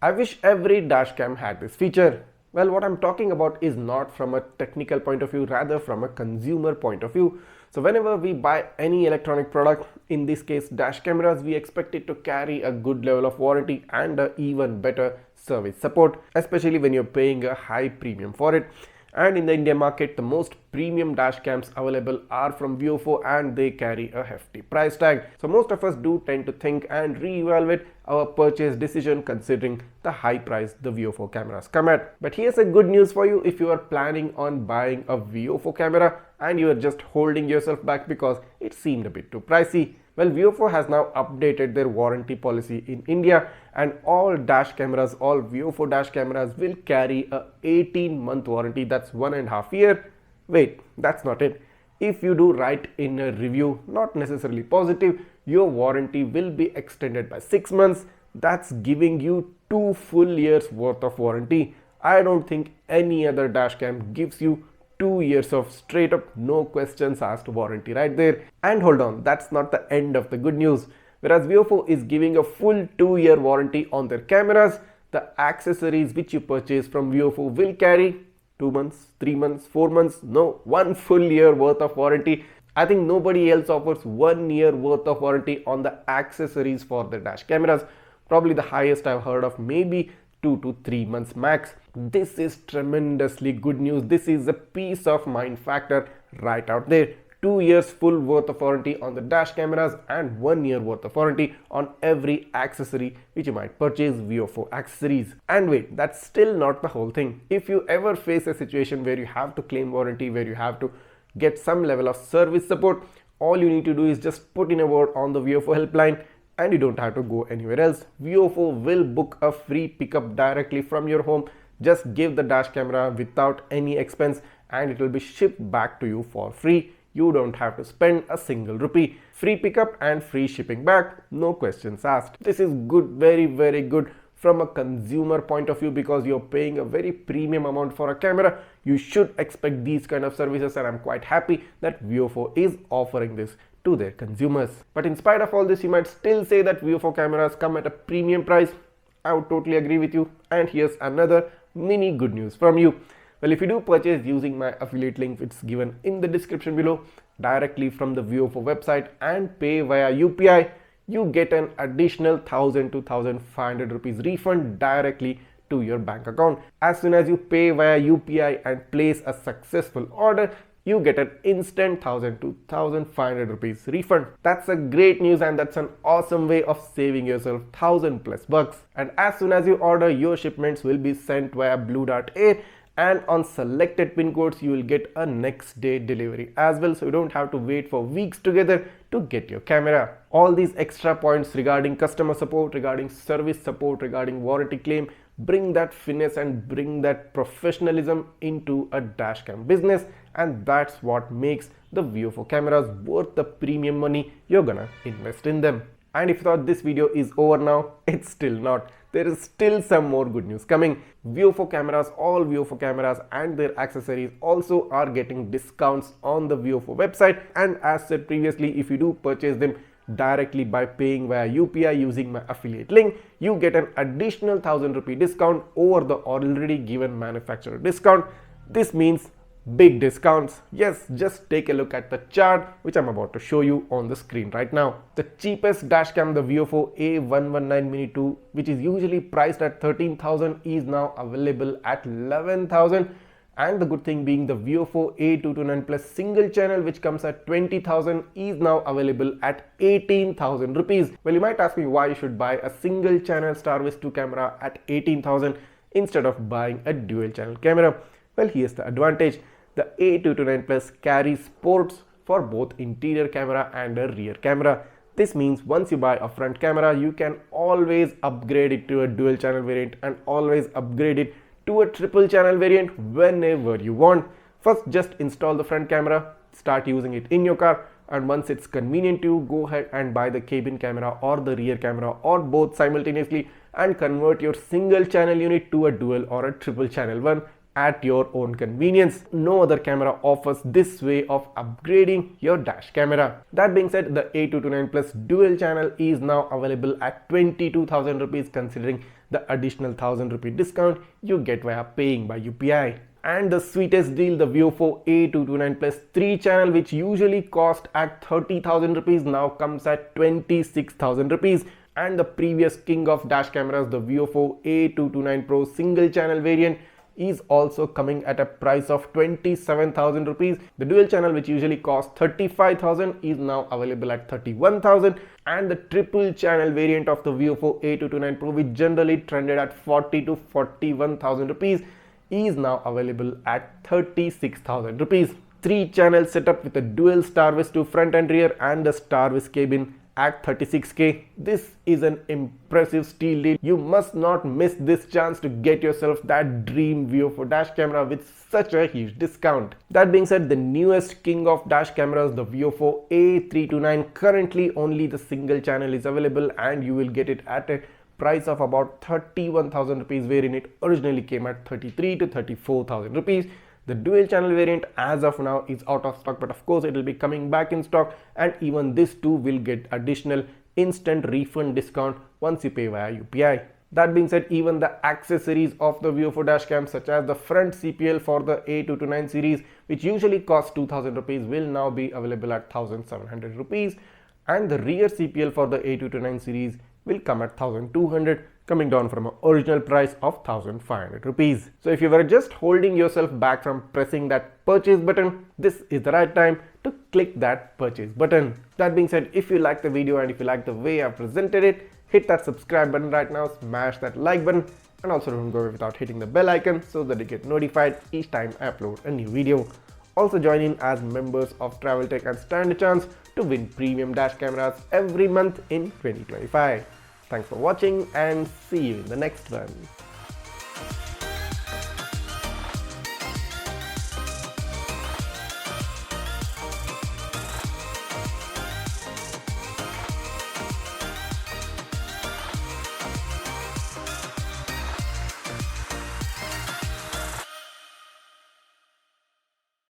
I wish every dashcam had this feature. Well, what I'm talking about is not from a technical point of view, rather from a consumer point of view. So whenever we buy any electronic product, in this case dash cameras, we expect it to carry a good level of warranty and a even better service support, especially when you're paying a high premium for it. And in the India market, the most premium dash cams available are from VIOFO and they carry a hefty price tag. So most of us do tend to think and re-evaluate our purchase decision considering the high price the VIOFO cameras come at. But here's a good news for you if you are planning on buying a VIOFO camera and you are just holding yourself back because it seemed a bit too pricey. Well, VIOFO has now updated their warranty policy in India and all dash cameras, all VIOFO dash cameras will carry a 18-month warranty. That's 1.5 years. Wait, that's not it. If you do write in a review, not necessarily positive, your warranty will be extended by 6 months. That's giving you 2 full years worth of warranty. I don't think any other dash cam gives you 2 years of straight up no questions asked warranty right there. And hold on, that's not the end of the good news. Whereas VIOFO is giving a full 2-year warranty on their cameras, the accessories which you purchase from VIOFO will carry 2 months, 3 months, 4 months, no, 1 full year worth of warranty. I think nobody else offers 1 year worth of warranty on the accessories for the dash cameras. Probably the highest I've heard of maybe 2 to 3 months max. This is tremendously good news. This is a peace of mind factor right out there. 2 years full worth of warranty on the dash cameras and 1 year worth of warranty on every accessory which you might purchase VIOFO accessories. And wait, that's still not the whole thing. If you ever face a situation where you have to claim warranty, where you have to get some level of service support, all you need to do is just put in a word on the VIOFO helpline and you don't have to go anywhere else. VIOFO will book a free pickup directly from your home. Just give the dash camera without any expense and it will be shipped back to you for free. You don't have to spend a single rupee. Free pickup and free shipping back, no questions asked. This is good, very, very good from a consumer point of view because you're paying a very premium amount for a camera. You should expect these kind of services and I'm quite happy that VIOFO is offering this to their consumers. But in spite of all this, you might still say that VIOFO cameras come at a premium price. I would totally agree with you. And here's another mini good news from you. Well, if you do purchase using my affiliate link, it's given in the description below, directly from the VIOFO website and pay via UPI, you get an additional 1000 to 1500 rupees refund directly to your bank account. As soon as you pay via UPI and place a successful order, you get an instant 1000 to 1500 rupees refund. That's a great news and that's an awesome way of saving yourself 1000+ bucks. And as soon as you order, your shipments will be sent via Blue Dart Air and on selected pin codes you will get a next day delivery as well, so you don't have to wait for weeks together to get your camera. All these extra points regarding customer support, regarding service support, regarding warranty claim, bring that finesse and bring that professionalism into a dashcam business, and that's what makes the VIOFO cameras worth the premium money you're gonna invest in them. And if you thought this video is over now, it's still not. There is still some more good news coming. VIOFO cameras, all VIOFO cameras and their accessories also are getting discounts on the VIOFO website. And as said previously, if you do purchase them directly by paying via UPI using my affiliate link, you get an additional 1000 rupee discount over the already given manufacturer discount. This means big discounts. Yes, just take a look at the chart which I'm about to show you on the screen right now. The cheapest dashcam, the VIOFO A119 Mini 2, which is usually priced at 13,000, is now available at 11,000. And the good thing being the VIOFO A229 Plus single channel, which comes at 20,000, is now available at 18,000 rupees. Well, you might ask me why you should buy a single channel Starvis 2 camera at 18,000 instead of buying a dual channel camera. Well, here's the advantage. The A229 Plus carries ports for both interior camera and a rear camera. This means once you buy a front camera, you can always upgrade it to a dual channel variant and always upgrade it to a triple channel variant whenever you want. First, just install the front camera, start using it in your car, and once it's convenient to you, go ahead and buy the cabin camera or the rear camera or both simultaneously and convert your single channel unit to a dual or a triple channel one at your own convenience. No other camera offers this way of upgrading your dash camera. That being said, the A229 Plus dual channel is now available at 22,000 rupees, considering the additional 1000 rupee discount you get via paying by UPI. And the sweetest deal, the VIOFO A229 Plus 3 channel, which usually cost at 30,000 rupees, now comes at 26,000 rupees. And the previous king of dash cameras, the VIOFO A229 Pro single channel variant, is also coming at a price of 27,000 rupees. The dual channel, which usually costs 35,000, is now available at 31,000. And the triple channel variant of the VIOFO A229 Pro, which generally trended at 40 to 41,000 rupees, is now available at 36,000 rupees. 3 channel setup with a dual Starvis to front and rear and the Starvis cabin at 36k. This is an impressive steal deal. You must not miss this chance to get yourself that dream VIOFO dash camera with such a huge discount. That being said, the newest king of dash cameras, the VIOFO A329, currently only the single channel is available and you will get it at a price of about 31,000 rupees, wherein it originally came at 33 to 34,000 rupees. The dual channel variant as of now is out of stock, but of course it will be coming back in stock, and even this too will get additional instant refund discount once you pay via UPI. That being said, even the accessories of the VIOFO dashcam, such as the front CPL for the A229 series, which usually costs 2,000 rupees, will now be available at 1,700 rupees, and the rear CPL for the A229 series will come at 1,200, coming down from an original price of 1,500 rupees. So if you were just holding yourself back from pressing that purchase button, this is the right time to click that purchase button. That being said, if you like the video and if you like the way I presented it, hit that subscribe button right now, smash that like button, and also don't go away without hitting the bell icon so that you get notified each time I upload a new video. Also join in as members of Travel Tech and stand a chance to win premium dash cameras every month in 2025. Thanks for watching and see you in the next one.